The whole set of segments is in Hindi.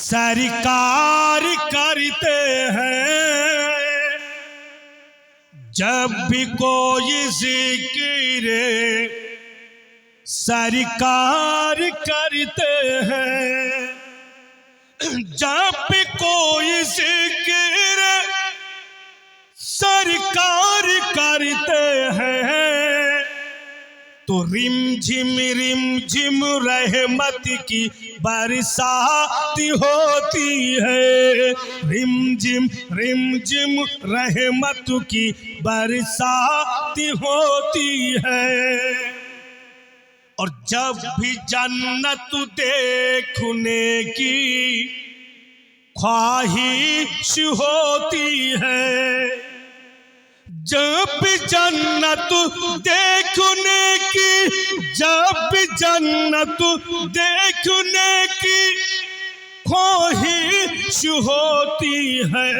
सरकार करते हैं जब भी कोई जिक्र सरकार करते हैं, जब भी कोई जिक्र सरकार करते हैं तो रिम झिम रहमत की बरसात होती है। रिम झिम रहमत की बरसात होती है। और जब भी जन्नत देखने की ख्वाहिश होती है, जब जन्नत देखने की, जब जन्नत देखने की ख्वाहिश होती है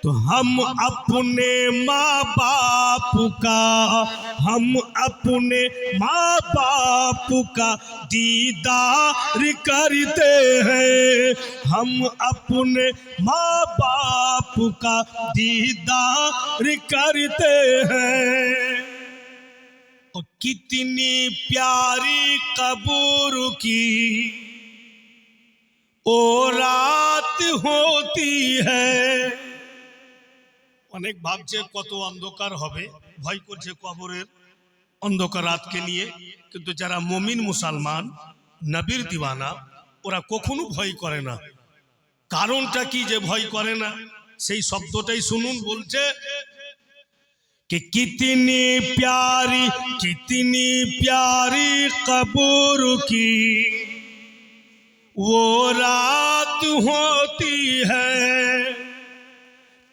तो हम अपने माँ बाप का, हम अपने माँ बाप का दीदार करते हैं। हम अपने माँ बाप का दीदार करते हैं। और कितनी प्यारी कब्र की ओ रात होती है। অনেক ভাবছে কত অন্ধকার হবে, ভয় করছে কবরের অন্ধকার রাতকে নিয়ে, কিন্তু যারা মুমিন মুসলমান নবীর দিওয়ানা ওরা কখনো ভয় করে না। কারণটা কি যে ভয় করে না, সেই শব্দটাই শুনুন। বলছে कि कितनी प्यारी कब्र की वो रात होती है।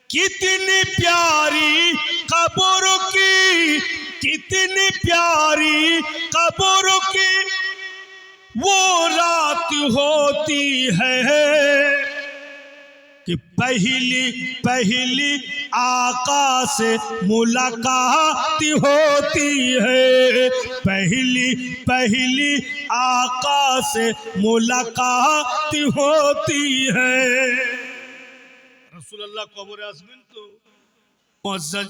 कितनी प्यारी कब्र की, कितनी प्यारी कब्र की वो रात होती है कि पहली आका से मुलाकात होती है। पहली आका से मुलाकात होती है। রাসূলুল্লাহ কবরে আসবেন তো মুআজ্জাজ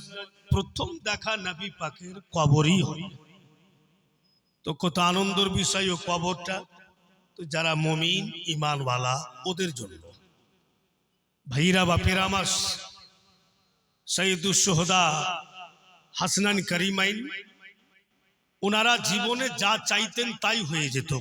প্রথম দেখা নবী পাকের কবরই হয়। তো কত আনন্দের বিষয় ও কবরটা। তো যারা মুমিন ঈমানওয়ালা ওদের জন্য ভাইরা বাপেরা আমার, সৈয়দুস শুহাদা হাসনান করিমাইন ওনারা জীবনে যা চাইতেন তাই হয়ে যেত।